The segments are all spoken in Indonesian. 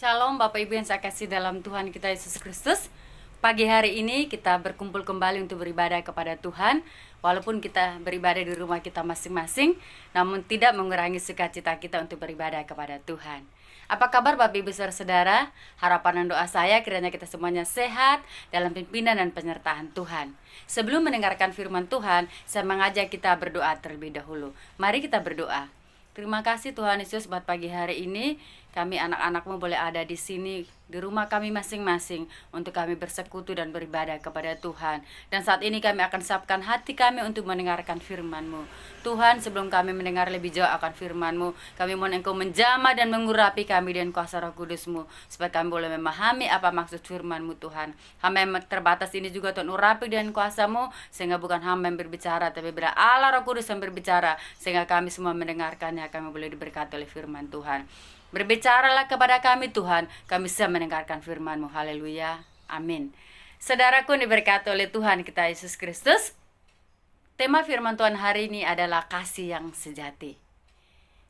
Shalom Bapak Ibu yang saya kasih dalam Tuhan kita Yesus Kristus. Pagi hari ini kita berkumpul kembali untuk beribadah kepada Tuhan. Walaupun kita beribadah di rumah kita masing-masing, namun tidak mengurangi sukacita kita untuk beribadah kepada Tuhan. Apa kabar Bapak Ibu Saudara? Harapan dan doa saya kiranya kita semuanya sehat dalam pimpinan dan penyertaan Tuhan. Sebelum mendengarkan firman Tuhan, saya mengajak kita berdoa terlebih dahulu. Mari kita berdoa. Terima kasih Tuhan Yesus buat pagi hari ini. Kami anak-anakmu boleh ada di sini, di rumah kami masing-masing, untuk kami bersekutu dan beribadah kepada Tuhan. Dan saat ini kami akan siapkan hati kami untuk mendengarkan firman-Mu. Tuhan, sebelum kami mendengar lebih jauh akan firman-Mu, kami mohon Engkau menjamah dan mengurapi kami dengan kuasa Roh Kudus-Mu, supaya kami boleh memahami apa maksud firman-Mu Tuhan. Hamba yang terbatas ini juga Tuhan urapi dengan kuasa-Mu, sehingga bukan hamba yang berbicara, tapi bila Allah Roh Kudus yang berbicara, sehingga kami semua mendengarkannya, kami boleh diberkati oleh firman Tuhan. Berbicaralah kepada kami Tuhan, kami bisa mendengarkan firman-Mu. Haleluya, amin. Saudaraku diberkati oleh Tuhan kita Yesus Kristus. Tema firman Tuhan hari ini adalah kasih yang sejati.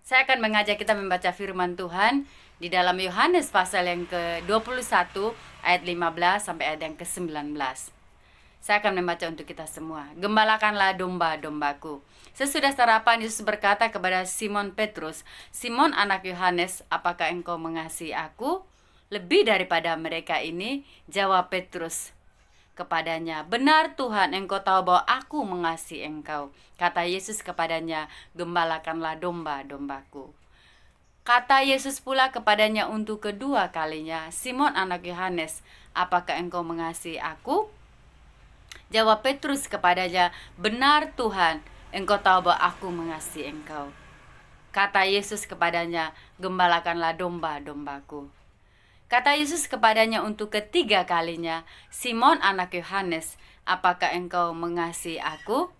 Saya akan mengajak kita membaca firman Tuhan di dalam Yohanes pasal yang ke-21 ayat 15 sampai ayat yang ke-19. Saya akan membaca untuk kita semua. Gembalakanlah domba-dombaku. Sesudah sarapan, Yesus berkata kepada Simon Petrus, "Simon anak Yohanes, apakah engkau mengasihi aku lebih daripada mereka ini?" Jawab Petrus kepadanya, "Benar Tuhan, engkau tahu bahwa aku mengasihi engkau." Kata Yesus kepadanya, "Gembalakanlah domba-dombaku." Kata Yesus pula kepadanya untuk kedua kalinya, "Simon anak Yohanes, apakah engkau mengasihi aku?" Jawab Petrus kepadanya, "Benar Tuhan, engkau tahu bahwa aku mengasihi engkau." Kata Yesus kepadanya, "Gembalakanlah domba-dombaku." Kata Yesus kepadanya untuk ketiga kalinya, "Simon anak Yohanes, apakah engkau mengasihi aku?"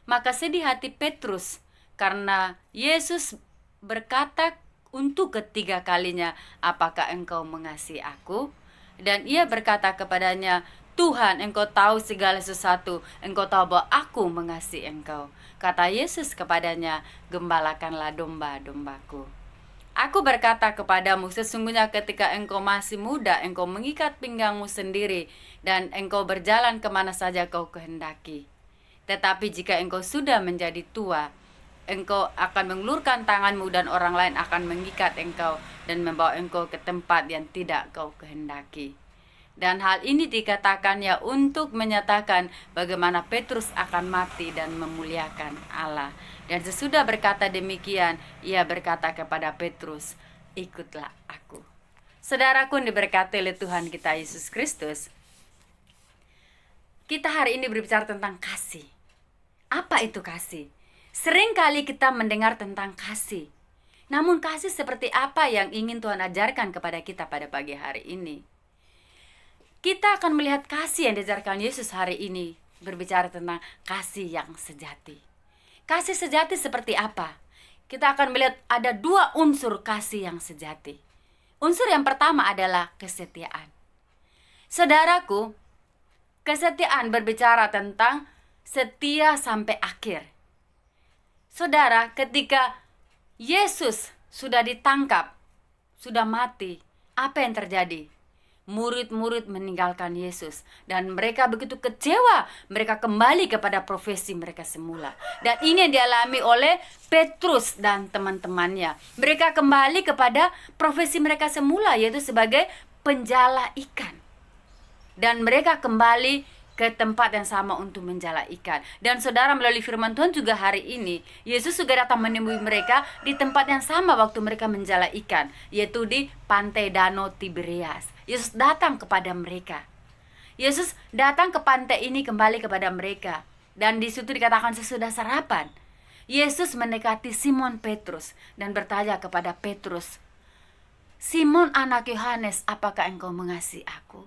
Maka sedih hati Petrus karena Yesus berkata untuk ketiga kalinya, "Apakah engkau mengasihi aku?" Dan ia berkata kepadanya, "Tuhan, engkau tahu segala sesuatu, engkau tahu bahwa aku mengasihi engkau." Kata Yesus kepadanya, "Gembalakanlah domba-dombaku. Aku berkata kepadamu, sesungguhnya ketika engkau masih muda, engkau mengikat pinggangmu sendiri, dan engkau berjalan kemana saja kau kehendaki. Tetapi jika engkau sudah menjadi tua, engkau akan mengulurkan tanganmu dan orang lain akan mengikat engkau dan membawa engkau ke tempat yang tidak kau kehendaki." Dan hal ini dikatakannya untuk menyatakan bagaimana Petrus akan mati dan memuliakan Allah. Dan sesudah berkata demikian, ia berkata kepada Petrus, "Ikutlah aku." Saudaraku yang diberkati oleh Tuhan kita Yesus Kristus, kita hari ini berbicara tentang kasih. Apa itu kasih? Seringkali kita mendengar tentang kasih. Namun kasih seperti apa yang ingin Tuhan ajarkan kepada kita pada pagi hari ini? Kita akan melihat kasih yang diajarkan Yesus hari ini, berbicara tentang kasih yang sejati. Kasih sejati seperti apa? Kita akan melihat ada dua unsur kasih yang sejati. Unsur yang pertama adalah kesetiaan. Saudaraku, kesetiaan berbicara tentang setia sampai akhir. Saudara, ketika Yesus sudah ditangkap, sudah mati, apa yang terjadi? Murid-murid meninggalkan Yesus dan mereka begitu kecewa. Mereka kembali kepada profesi mereka semula. Dan ini yang dialami oleh Petrus dan teman-temannya. Mereka kembali kepada profesi mereka semula, yaitu sebagai penjala ikan. Dan mereka kembali ke tempat yang sama untuk menjala ikan. Dan saudara, melalui firman Tuhan juga hari ini, Yesus juga datang menemui mereka di tempat yang sama waktu mereka menjala ikan, yaitu di pantai Danau Tiberias. Yesus datang kepada mereka. Yesus datang ke pantai ini kembali kepada mereka. Dan di situ dikatakan sesudah sarapan, Yesus mendekati Simon Petrus dan bertanya kepada Petrus, "Simon anak Yohanes, apakah engkau mengasihi aku?"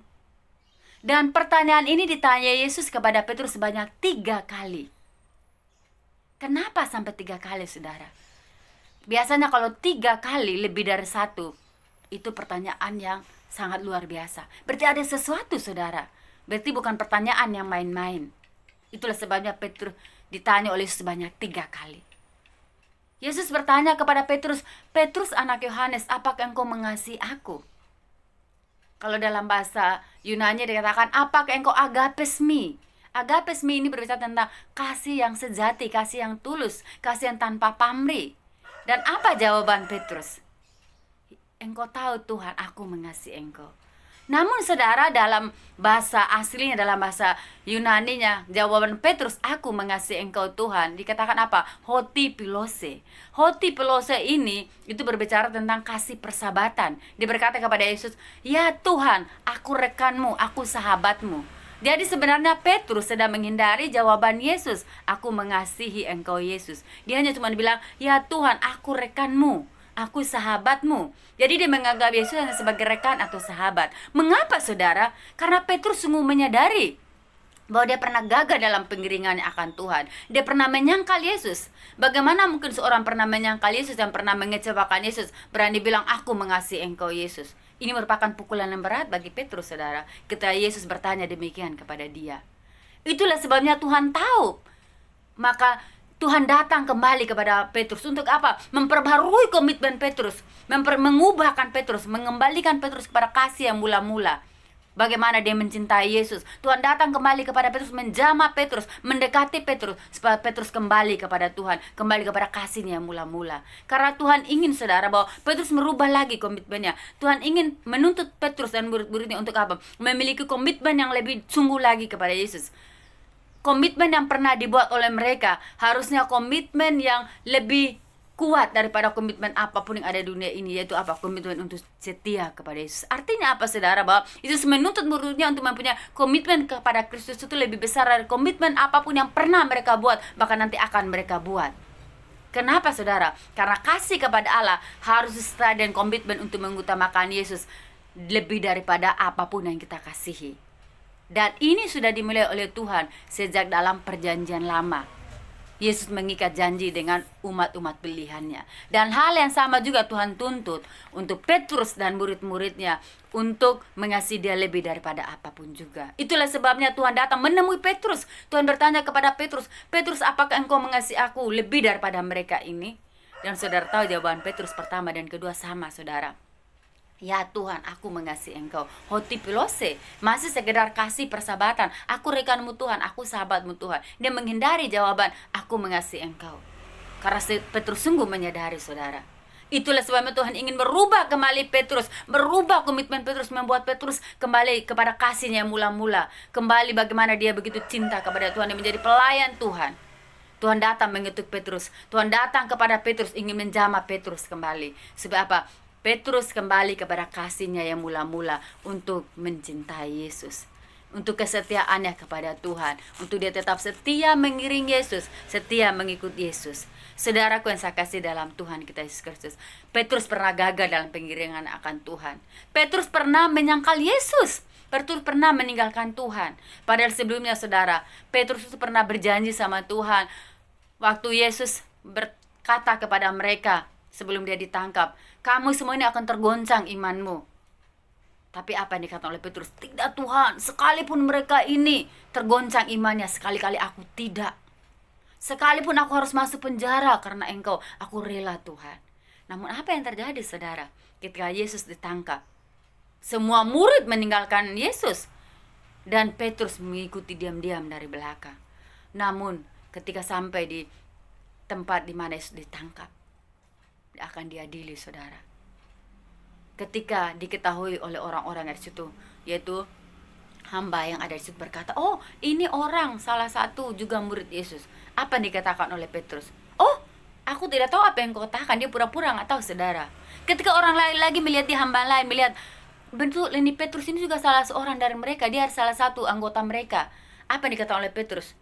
Dan pertanyaan ini ditanya Yesus kepada Petrus sebanyak 3 kali. Kenapa sampai 3 kali, saudara? Biasanya kalau 3 kali lebih dari 1, itu pertanyaan yang sangat luar biasa. Berarti ada sesuatu, saudara. Berarti bukan pertanyaan yang main-main. Itulah sebabnya Petrus ditanya oleh Yesus sebanyak 3 kali. Yesus bertanya kepada Petrus, "Petrus anak Yohanes, apakah engkau mengasihi aku?" Kalau dalam bahasa Yunani dikatakan, apakah engkau agapes me? Agapes me ini berbicara tentang kasih yang sejati, kasih yang tulus, kasih yang tanpa pamrih. Dan apa jawaban Petrus? Engkau tahu Tuhan, aku mengasihi engkau. Namun saudara, dalam bahasa aslinya, dalam bahasa Yunaninya, jawaban Petrus, aku mengasihi engkau Tuhan, dikatakan apa? Hoti pilose. Hoti pilose ini itu berbicara tentang kasih persahabatan. Dia berkata kepada Yesus, ya Tuhan, aku rekanmu, aku sahabatmu. Jadi sebenarnya Petrus sedang menghindari jawaban Yesus, aku mengasihi engkau Yesus. Dia hanya cuma bilang, ya Tuhan, aku rekanmu, aku sahabatmu. Jadi dia menganggap Yesus hanya sebagai rekan atau sahabat. Mengapa saudara? Karena Petrus sungguh menyadari bahwa dia pernah gagal dalam pengiringannya akan Tuhan. Dia pernah menyangkal Yesus. Bagaimana mungkin seorang pernah menyangkal Yesus dan pernah mengecewakan Yesus berani bilang, aku mengasihi engkau Yesus? Ini merupakan pukulan yang berat bagi Petrus saudara, ketika Yesus bertanya demikian kepada dia. Itulah sebabnya Tuhan tahu. Maka Tuhan datang kembali kepada Petrus untuk apa? Memperbarui komitmen Petrus, mengubahkan Petrus, mengembalikan Petrus kepada kasih yang mula-mula. Bagaimana dia mencintai Yesus. Tuhan datang kembali kepada Petrus, menjamah Petrus, mendekati Petrus, supaya Petrus kembali kepada Tuhan, kembali kepada kasihnya yang mula-mula. Karena Tuhan ingin saudara bahwa Petrus merubah lagi komitmennya. Tuhan ingin menuntut Petrus dan murid-muridnya untuk apa? Memiliki komitmen yang lebih sungguh lagi kepada Yesus. Komitmen yang pernah dibuat oleh mereka harusnya komitmen yang lebih kuat daripada komitmen apapun yang ada di dunia ini, yaitu apa? Komitmen untuk setia kepada Yesus. Artinya apa saudara? Bahwa Yesus menuntut muridnya untuk mempunyai komitmen kepada Kristus itu lebih besar dari komitmen apapun yang pernah mereka buat, bahkan nanti akan mereka buat. Kenapa saudara? Karena kasih kepada Allah harus setia dan komitmen untuk mengutamakan Yesus lebih daripada apapun yang kita kasihi. Dan ini sudah dimulai oleh Tuhan sejak dalam perjanjian lama. Yesus mengikat janji dengan umat-umat pilihannya. Dan hal yang sama juga Tuhan tuntut untuk Petrus dan murid-muridnya untuk mengasihi dia lebih daripada apapun juga. Itulah sebabnya Tuhan datang menemui Petrus. Tuhan bertanya kepada Petrus, Petrus, apakah engkau mengasihi aku lebih daripada mereka ini? Dan saudara tahu jawaban Petrus pertama dan kedua sama saudara. Ya Tuhan, aku mengasihi engkau. Hoti pilose, masih sekedar kasih persahabatan. Aku rekanmu Tuhan, aku sahabatmu Tuhan. Dia menghindari jawaban, aku mengasihi engkau. Karena Petrus sungguh menyadari saudara. Itulah sebabnya Tuhan ingin merubah kembali Petrus, merubah komitmen Petrus, membuat Petrus kembali kepada kasihnya yang mula-mula. Kembali bagaimana dia begitu cinta kepada Tuhan, dia menjadi pelayan Tuhan. Tuhan datang mengetuk Petrus. Tuhan datang kepada Petrus, ingin menjamah Petrus kembali. Sebab apa? Petrus kembali kepada kasihnya yang mula-mula untuk mencintai Yesus, untuk kesetiaannya kepada Tuhan, untuk dia tetap setia mengiring Yesus, setia mengikut Yesus. Saudaraku yang saya kasih dalam Tuhan kita Yesus Kristus, Petrus pernah gagal dalam pengiringan akan Tuhan. Petrus pernah menyangkal Yesus. Petrus pernah meninggalkan Tuhan. Padahal sebelumnya saudara, Petrus itu pernah berjanji sama Tuhan. Waktu Yesus berkata kepada mereka sebelum dia ditangkap, kamu semua ini akan tergoncang imanmu. Tapi apa yang dikatakan oleh Petrus? Tidak Tuhan, sekalipun mereka ini tergoncang imannya, sekali-kali aku tidak. Sekalipun aku harus masuk penjara karena engkau, aku rela Tuhan. Namun apa yang terjadi saudara? Ketika Yesus ditangkap, semua murid meninggalkan Yesus. Dan Petrus mengikuti diam-diam dari belakang. Namun ketika sampai di tempat di mana Yesus ditangkap, akan diadili saudara. Ketika diketahui oleh orang-orang dari situ, yaitu hamba yang ada di situ berkata, oh ini orang salah satu juga murid Yesus. Apa yang dikatakan oleh Petrus? Oh, aku tidak tahu apa yang kau katakan. Dia pura-pura nggak tahu saudara. Ketika orang lain lagi melihat di hamba lain, melihat bentuk ini Petrus ini juga salah seorang dari mereka, dia salah satu anggota mereka. Apa yang dikatakan oleh Petrus?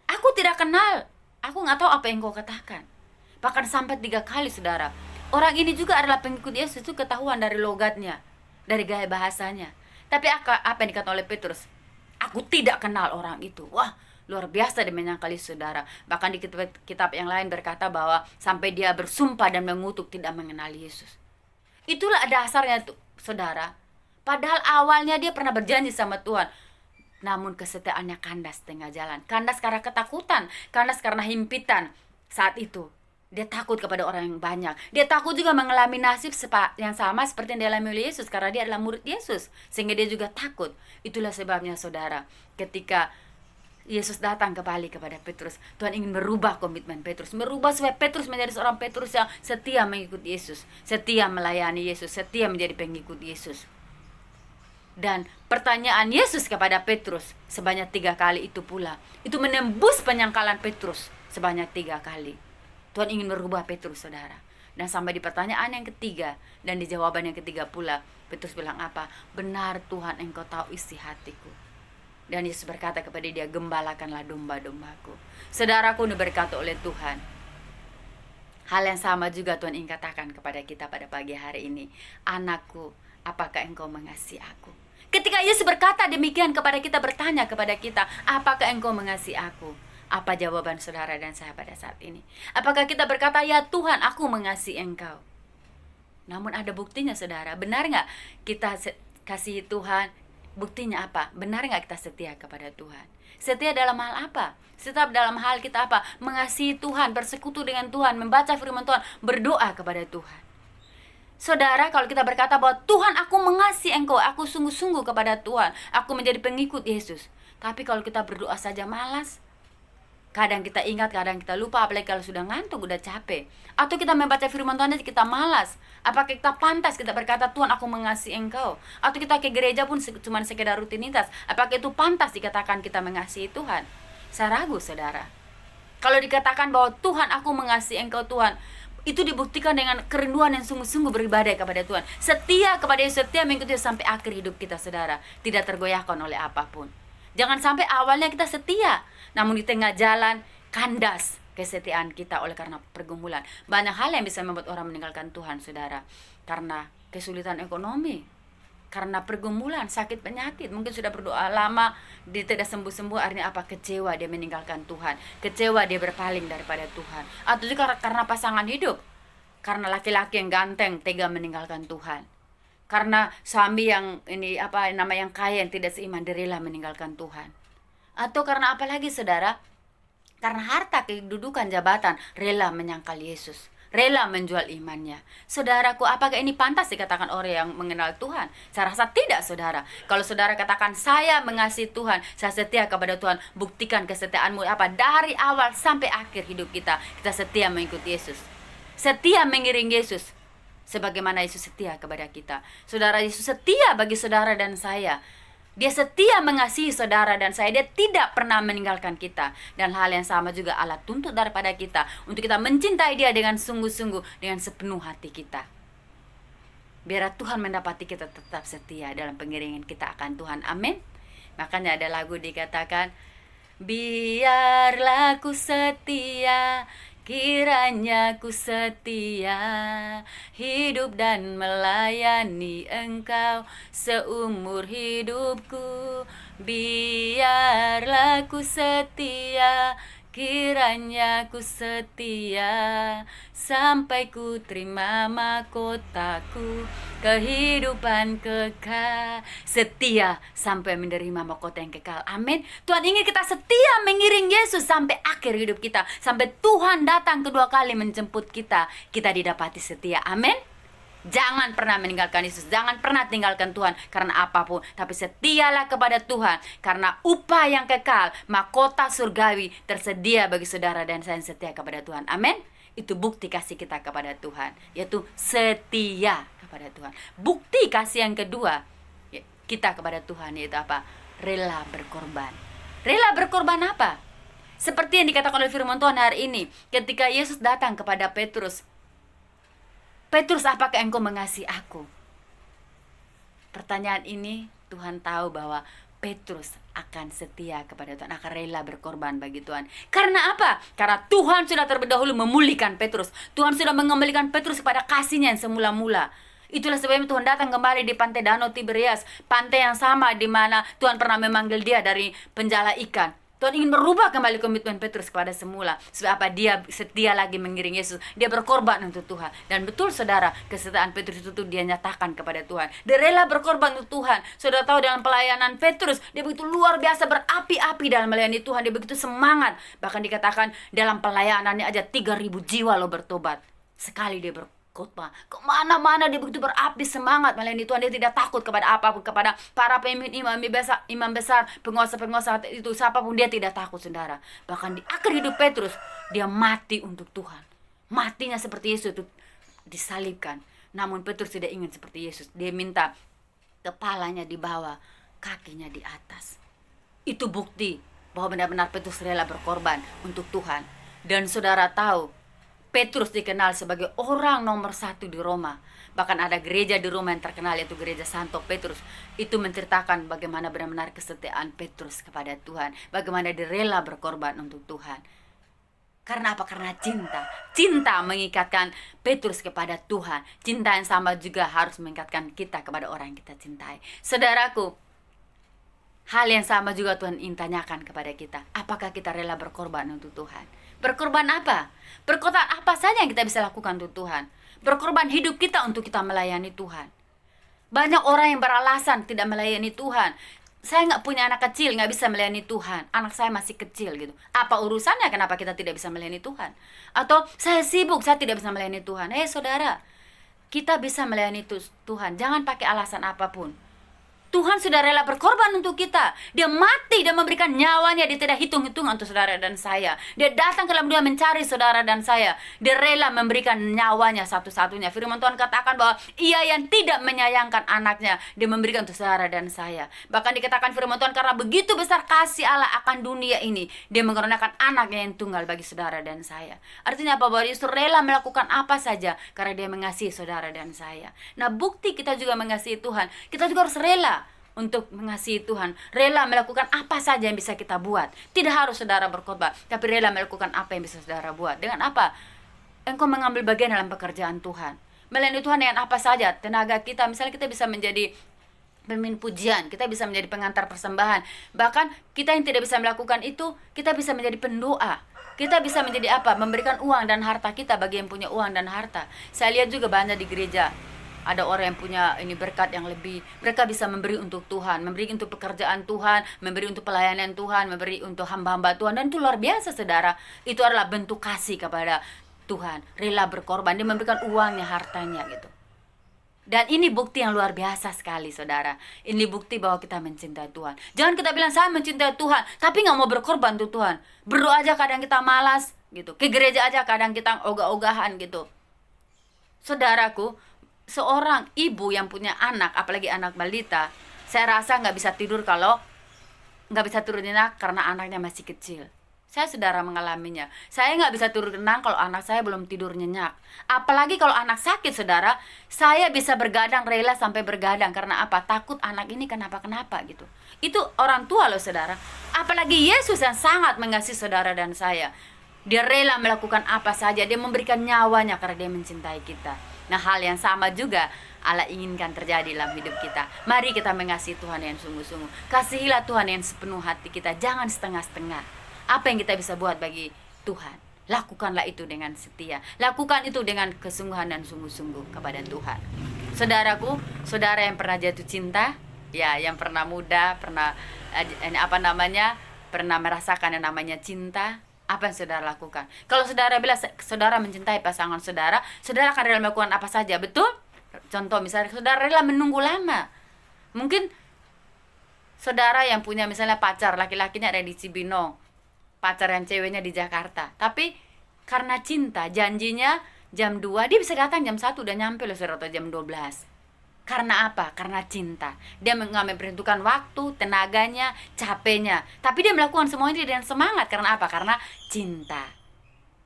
Aku tidak kenal, aku nggak tahu apa yang kau katakan. Bahkan sampai 3 kali saudara. Orang ini juga adalah pengikut Yesus, itu ketahuan dari logatnya, dari gaya bahasanya. Tapi apa yang dikatakan oleh Petrus? Aku tidak kenal orang itu. Wah, luar biasa dia menyangkali saudara. Bahkan di kitab yang lain berkata bahwa sampai dia bersumpah dan mengutuk tidak mengenali Yesus. Itulah dasarnya tuh saudara. Padahal awalnya dia pernah berjanji sama Tuhan. Namun kesetiaannya kandas tengah jalan. Kandas karena ketakutan, kandas karena himpitan saat itu. Dia takut kepada orang yang banyak. Dia takut juga mengalami nasib yang sama seperti yang dialami oleh Yesus, karena dia adalah murid Yesus, sehingga dia juga takut. Itulah sebabnya saudara, ketika Yesus datang kembali kepada Petrus, Tuhan ingin merubah komitmen Petrus, merubah supaya Petrus menjadi seorang Petrus yang setia mengikuti Yesus, setia melayani Yesus, setia menjadi pengikut Yesus. Dan pertanyaan Yesus kepada Petrus sebanyak 3 kali itu pula, itu menembus penyangkalan Petrus sebanyak 3 kali. Tuhan ingin merubah Petrus, saudara. Dan sampai di pertanyaan yang ketiga dan di jawaban yang ketiga pula, Petrus bilang apa? Benar Tuhan, Engkau tahu isi hatiku. Dan Yesus berkata kepada dia, gembalakanlah domba-dombaku. Saudaraku, diberkati oleh Tuhan. Hal yang sama juga Tuhan ingin katakan kepada kita pada pagi hari ini. Anakku, apakah engkau mengasihi aku? Ketika Yesus berkata demikian kepada kita, bertanya kepada kita, apakah engkau mengasihi aku? Apa jawaban saudara dan saya pada saat ini? Apakah kita berkata, ya Tuhan, aku mengasihi engkau? Namun ada buktinya, saudara. Benar nggak kita kasih Tuhan? Buktinya apa? Benar nggak kita setia kepada Tuhan? Setia dalam hal apa? Setia dalam hal kita apa? Mengasihi Tuhan, bersekutu dengan Tuhan, membaca firman Tuhan, berdoa kepada Tuhan. Saudara, kalau kita berkata bahwa Tuhan, aku mengasihi engkau, aku sungguh-sungguh kepada Tuhan, aku menjadi pengikut Yesus. Tapi kalau kita berdoa saja malas, kadang kita ingat, kadang kita lupa, apalagi kalau sudah ngantuk, udah capek. Atau kita membaca firman Tuhan aja kita malas. Apakah kita pantas kita berkata, Tuhan, aku mengasihi engkau? Atau kita ke gereja pun cuma sekedar rutinitas. Apakah itu pantas dikatakan kita mengasihi Tuhan? Saya ragu, saudara. Kalau dikatakan bahwa Tuhan, aku mengasihi engkau Tuhan, itu dibuktikan dengan kerinduan yang sungguh-sungguh beribadah kepada Tuhan. Setia kepada Yesus, setia mengikuti sampai akhir hidup kita, saudara. Tidak tergoyahkan oleh apapun. Jangan sampai awalnya kita setia, namun di tengah jalan kandas kesetiaan kita oleh karena pergumulan. Banyak hal yang bisa membuat orang meninggalkan Tuhan, saudara. Karena kesulitan ekonomi, karena pergumulan, sakit penyakit. Mungkin sudah berdoa lama, dia tidak sembuh-sembuh, akhirnya apa? Kecewa dia meninggalkan Tuhan. Kecewa dia berpaling daripada Tuhan. Atau juga karena pasangan hidup. Karena laki-laki yang ganteng tega meninggalkan Tuhan. Karena suami yang yang kaya yang tidak seiman, dia rela meninggalkan Tuhan. Atau karena apa lagi, saudara? Karena harta, kedudukan, jabatan, rela menyangkal Yesus, rela menjual imannya. Saudaraku, apakah ini pantas dikatakan orang yang mengenal Tuhan? Saya rasa tidak, saudara. Kalau saudara katakan, saya mengasihi Tuhan, saya setia kepada Tuhan, buktikan kesetiaanmu apa? Dari awal sampai akhir hidup kita, kita setia mengikuti Yesus, setia mengiring Yesus, sebagaimana Yesus setia kepada kita. Saudara, Yesus setia bagi saudara dan saya. Dia setia mengasihi saudara dan saya. Dia tidak pernah meninggalkan kita. Dan hal yang sama juga Allah tuntut daripada kita, untuk kita mencintai dia dengan sungguh-sungguh, dengan sepenuh hati kita. Biar Tuhan mendapati kita tetap setia dalam pengiringan kita akan Tuhan. Amin. Makanya ada lagu dikatakan, biarlah ku setia, kiranya ku setia, hidup dan melayani engkau seumur hidupku. Biarlah ku setia, kiranya ku setia, sampai ku terima mahkotaku, kehidupan kekal. Setia sampai menerima mahkota yang kekal. Amin. Tuhan ingin kita setia mengiring Yesus sampai akhir hidup kita, sampai Tuhan datang kedua kali menjemput kita, kita didapati setia. Amin. Jangan pernah meninggalkan Yesus, jangan pernah tinggalkan Tuhan karena apapun, tapi setialah kepada Tuhan karena upah yang kekal, mahkota surgawi tersedia bagi saudara dan saya yang setia kepada Tuhan. Amin. Itu bukti kasih kita kepada Tuhan, yaitu setia kepada Tuhan. Bukti kasih yang kedua kita kepada Tuhan yaitu apa? Rela berkorban. Rela berkorban apa? Seperti yang dikatakan oleh firman Tuhan hari ini, ketika Yesus datang kepada Petrus, Petrus, apakah engkau mengasihi aku? Pertanyaan ini Tuhan tahu bahwa Petrus akan setia kepada Tuhan, akan rela berkorban bagi Tuhan. Karena apa? Karena Tuhan sudah terlebih dahulu memulihkan Petrus. Tuhan sudah mengembalikan Petrus kepada kasihnya yang semula-mula. Itulah sebabnya Tuhan datang kembali di pantai Danau Tiberias, pantai yang sama di mana Tuhan pernah memanggil dia dari penjala ikan. Tuhan ingin merubah kembali komitmen Petrus kepada semula. Sebab apa? Dia setia lagi mengiring Yesus. Dia berkorban untuk Tuhan. Dan betul saudara, kesetiaan Petrus itu dia nyatakan kepada Tuhan. Dia rela berkorban untuk Tuhan. Saudara tahu dalam pelayanan Petrus, dia begitu luar biasa berapi-api dalam melayani Tuhan. Dia begitu semangat. Bahkan dikatakan dalam pelayanannya aja 3.000 jiwa loh bertobat. Sekali dia berkhotbah, kemana-mana dia begitu berapi semangat melayani Tuhan. Dia tidak takut kepada apapun, kepada para pemimpin imam besar, penguasa-penguasa itu, siapapun dia tidak takut saudara. Bahkan di akhir hidup Petrus, dia mati untuk Tuhan. Matinya seperti Yesus itu disalibkan. Namun Petrus tidak ingin seperti Yesus. Dia minta kepalanya di bawah, kakinya di atas. Itu bukti bahwa benar-benar Petrus rela berkorban untuk Tuhan. Dan saudara tahu, Petrus dikenal sebagai orang nomor 1 di Roma. Bahkan ada gereja di Roma yang terkenal, yaitu gereja Santo Petrus. Itu menceritakan bagaimana benar-benar kesetiaan Petrus kepada Tuhan. Bagaimana dia rela berkorban untuk Tuhan. Karena apa? Karena cinta. Cinta mengikatkan Petrus kepada Tuhan. Cinta yang sama juga harus mengikatkan kita kepada orang yang kita cintai. Saudaraku, hal yang sama juga Tuhan ingin tanyakan kepada kita. Apakah kita rela berkorban untuk Tuhan? Berkorban apa? Berkorban apa saja yang kita bisa lakukan untuk Tuhan? Berkorban hidup kita untuk kita melayani Tuhan. Banyak orang yang beralasan tidak melayani Tuhan. Saya nggak punya anak kecil, nggak bisa melayani Tuhan. Anak saya masih kecil gitu. Apa urusannya kenapa kita tidak bisa melayani Tuhan? Atau saya sibuk, saya tidak bisa melayani Tuhan. Saudara, kita bisa melayani Tuhan. Jangan pakai alasan apapun. Tuhan sudah rela berkorban untuk kita. Dia mati dan memberikan nyawanya. Dia tidak hitung-hitungan untuk saudara dan saya. Dia datang ke dalam dunia mencari saudara dan saya. Dia rela memberikan nyawanya satu-satunya. Firman Tuhan katakan bahwa ia yang tidak menyayangkan anaknya, dia memberikan untuk saudara dan saya. Bahkan dikatakan firman Tuhan, karena begitu besar kasih Allah akan dunia ini, dia mengorbankan anaknya yang tunggal bagi saudara dan saya. Artinya apa? Bahwa Yesus rela melakukan apa saja karena dia mengasihi saudara dan saya. Nah, bukti kita juga mengasihi Tuhan, kita juga harus rela untuk mengasihi Tuhan, rela melakukan apa saja yang bisa kita buat. Tidak harus saudara berkhotbah, tapi rela melakukan apa yang bisa saudara buat. Dengan apa? Engkau mengambil bagian dalam pekerjaan Tuhan. Melayani Tuhan dengan apa saja, tenaga kita. Misalnya kita bisa menjadi pemimpin pujian, kita bisa menjadi pengantar persembahan. Bahkan kita yang tidak bisa melakukan itu, kita bisa menjadi pendoa. Kita bisa menjadi apa? Memberikan uang dan harta kita bagi yang punya uang dan harta. Saya lihat juga banyak di gereja, ada orang yang punya ini berkat yang lebih. Mereka bisa memberi untuk Tuhan, memberi untuk pekerjaan Tuhan, memberi untuk pelayanan Tuhan, memberi untuk hamba-hamba Tuhan. Dan itu luar biasa saudara. Itu adalah bentuk kasih kepada Tuhan. Rela berkorban, dia memberikan uangnya, hartanya gitu. Dan ini bukti yang luar biasa sekali saudara. Ini bukti bahwa kita mencintai Tuhan. Jangan kita bilang saya mencintai Tuhan, tapi gak mau berkorban untuk Tuhan. Berdoa aja kadang kita malas gitu. Ke gereja aja kadang kita ogah-ogahan gitu. Saudaraku, seorang ibu yang punya anak, apalagi anak balita, saya rasa nggak bisa tidur kalau nggak bisa tidur nyenyak karena anaknya masih kecil. Saya saudara mengalaminya. Saya nggak bisa tidur tenang kalau anak saya belum tidur nyenyak. Apalagi kalau anak sakit saudara, saya bisa bergadang, rela sampai bergadang. Karena apa? Takut anak ini kenapa-kenapa gitu. Itu orang tua loh saudara. Apalagi Yesus yang sangat mengasihi saudara dan saya. Dia rela melakukan apa saja. Dia memberikan nyawanya karena dia mencintai kita. Nah, hal yang sama juga Allah inginkan terjadi dalam hidup kita. Mari kita mengasihi Tuhan yang sungguh-sungguh. Kasihilah Tuhan yang sepenuh hati kita, jangan setengah-setengah. Apa yang kita bisa buat bagi Tuhan, lakukanlah itu dengan setia. Lakukan itu dengan kesungguhan dan sungguh-sungguh kepada Tuhan. Saudaraku, saudara yang pernah jatuh cinta, ya, yang pernah muda, pernah pernah merasakan yang namanya cinta. Apa yang saudara lakukan? Kalau saudara bilang saudara mencintai pasangan saudara, saudara akan rela melakukan apa saja, betul? Contoh misalnya saudara rela menunggu lama. Mungkin saudara yang punya misalnya pacar, laki-lakinya ada di Cibinong, pacar yang ceweknya di Jakarta. Tapi karena cinta, janjinya jam 2, dia bisa datang jam 1 udah nyampe loh saudara, atau jam 12. Karena apa? Karena cinta. Dia memperhitungkan waktu, tenaganya, capeknya. Tapi dia melakukan semua ini dengan semangat. Karena apa? Karena cinta.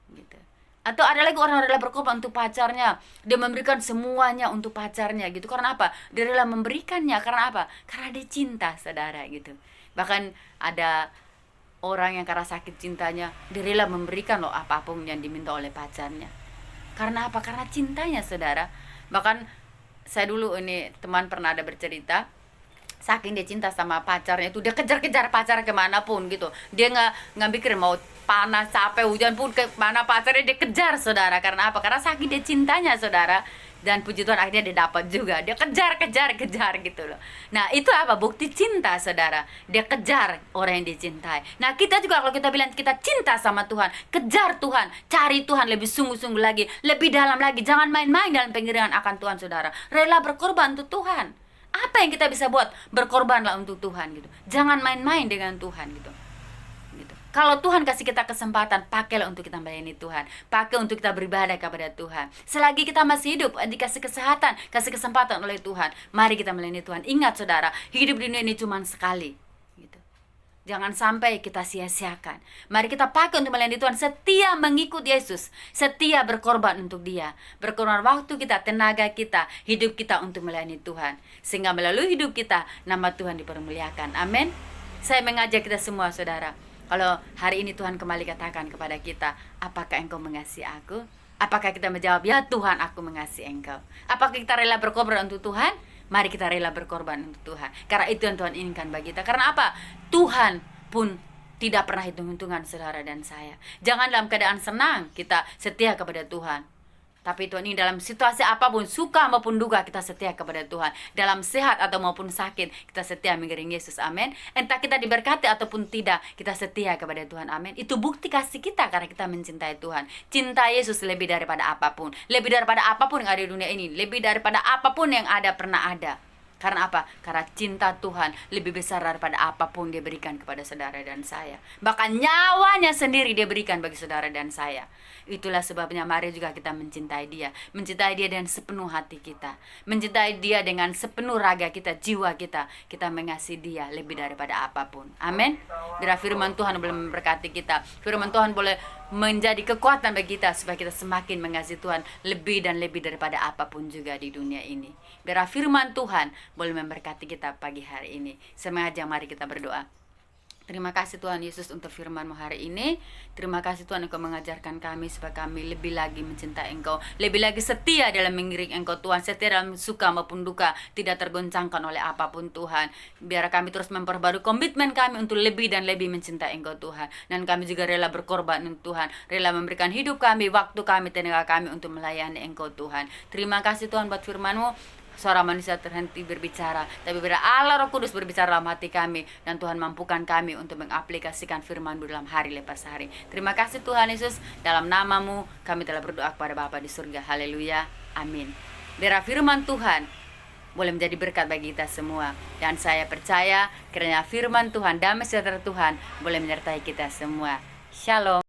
Gitu. Atau ada lagi orang rela berkorban untuk pacarnya. Dia memberikan semuanya untuk pacarnya gitu. Karena apa? Dia rela memberikannya. Karena apa? Karena dia cinta, saudara gitu. Bahkan ada orang yang karena sakit cintanya, dia rela memberikan loh apapun yang diminta oleh pacarnya. Karena apa? Karena cintanya, saudara. Bahkan saya dulu ini teman pernah ada bercerita, Saking dia cinta sama pacarnya itu, dia kejar-kejar pacar kemanapun gitu. Dia nggak mikir mau panas, capek, hujan pun kemana pacarnya dia kejar, saudara. Karena apa? Karena saking dia cintanya, saudara. Dan puji Tuhan akhirnya dia dapat juga. Dia kejar gitu loh. Nah itu apa? Bukti cinta, saudara. Dia kejar orang yang dicintai. Nah kita juga kalau kita bilang kita cinta sama Tuhan, kejar Tuhan, cari Tuhan lebih sungguh-sungguh lagi, lebih dalam lagi. Jangan main-main dalam pengiringan akan Tuhan, saudara. Rela berkorban untuk Tuhan. Apa yang kita bisa buat? Berkorbanlah untuk Tuhan gitu. Jangan main-main dengan Tuhan gitu. Kalau Tuhan kasih kita kesempatan, pakailah untuk kita melayani Tuhan. Pakai untuk kita beribadah kepada Tuhan. Selagi kita masih hidup, dikasih kesehatan, kasih kesempatan oleh Tuhan, mari kita melayani Tuhan. Ingat saudara, hidup di dunia ini cuma sekali gitu. Jangan sampai kita sia-siakan. Mari kita pakai untuk melayani Tuhan, setia mengikut Yesus, setia berkorban untuk Dia, berkorban waktu kita, tenaga kita, hidup kita untuk melayani Tuhan, sehingga melalui hidup kita nama Tuhan dipermuliakan. Amin. Saya mengajak kita semua, saudara, kalau hari ini Tuhan kembali katakan kepada kita, apakah engkau mengasihi aku? Apakah kita menjawab, ya Tuhan, aku mengasihi engkau. Apakah kita rela berkorban untuk Tuhan? Mari kita rela berkorban untuk Tuhan. Karena itu yang Tuhan inginkan bagi kita. Karena apa? Tuhan pun tidak pernah hitung-hitungan, saudara dan saya. Jangan dalam keadaan senang kita setia kepada Tuhan. Tapi Tuhan ini dalam situasi apapun, suka maupun duka, kita setia kepada Tuhan. Dalam sehat atau maupun sakit, kita setia mengiring Yesus. Amin. Entah kita diberkati ataupun tidak, kita setia kepada Tuhan. Amin. Itu bukti kasih kita karena kita mencintai Tuhan. Cinta Yesus lebih daripada apapun. Lebih daripada apapun yang ada di dunia ini. Lebih daripada apapun yang ada pernah ada. Karena apa? Karena cinta Tuhan lebih besar daripada apapun Dia berikan kepada saudara dan saya. Bahkan nyawanya sendiri Dia berikan bagi saudara dan saya. Itulah sebabnya mari juga kita mencintai Dia. Mencintai Dia dengan sepenuh hati kita. Mencintai Dia dengan sepenuh raga kita, jiwa kita. Kita mengasihi Dia lebih daripada apapun. Amin. Biar firman Tuhan boleh memberkati kita. Firman Tuhan boleh menjadi kekuatan bagi kita supaya kita semakin mengasihi Tuhan lebih dan lebih daripada apapun juga di dunia ini. Biar firman Tuhan boleh memberkati kita pagi hari ini. Semangat, mari kita berdoa. Terima kasih Tuhan Yesus untuk firman-Mu hari ini. Terima kasih Tuhan Engkau mengajarkan kami supaya kami lebih lagi mencintai Engkau, lebih lagi setia dalam mengiring Engkau Tuhan, setia dalam suka maupun duka, tidak tergoncangkan oleh apapun Tuhan. Biar kami terus memperbarui komitmen kami untuk lebih dan lebih mencintai Engkau Tuhan. Dan kami juga rela berkorban untuk Tuhan, rela memberikan hidup kami, waktu kami, tenaga kami untuk melayani Engkau Tuhan. Terima kasih Tuhan buat firman-Mu. Suara manusia terhenti berbicara, tapi bila Allah Roh Kudus berbicara dalam hati kami, dan Tuhan mampukan kami untuk mengaplikasikan firman-Mu dalam hari lepas hari. Terima kasih Tuhan Yesus, dalam nama-Mu kami telah berdoa kepada Bapa di surga. Haleluya, amin. Biar firman Tuhan boleh menjadi berkat bagi kita semua, dan saya percaya kiranya firman Tuhan, damai sejahtera Tuhan boleh menyertai kita semua. Shalom.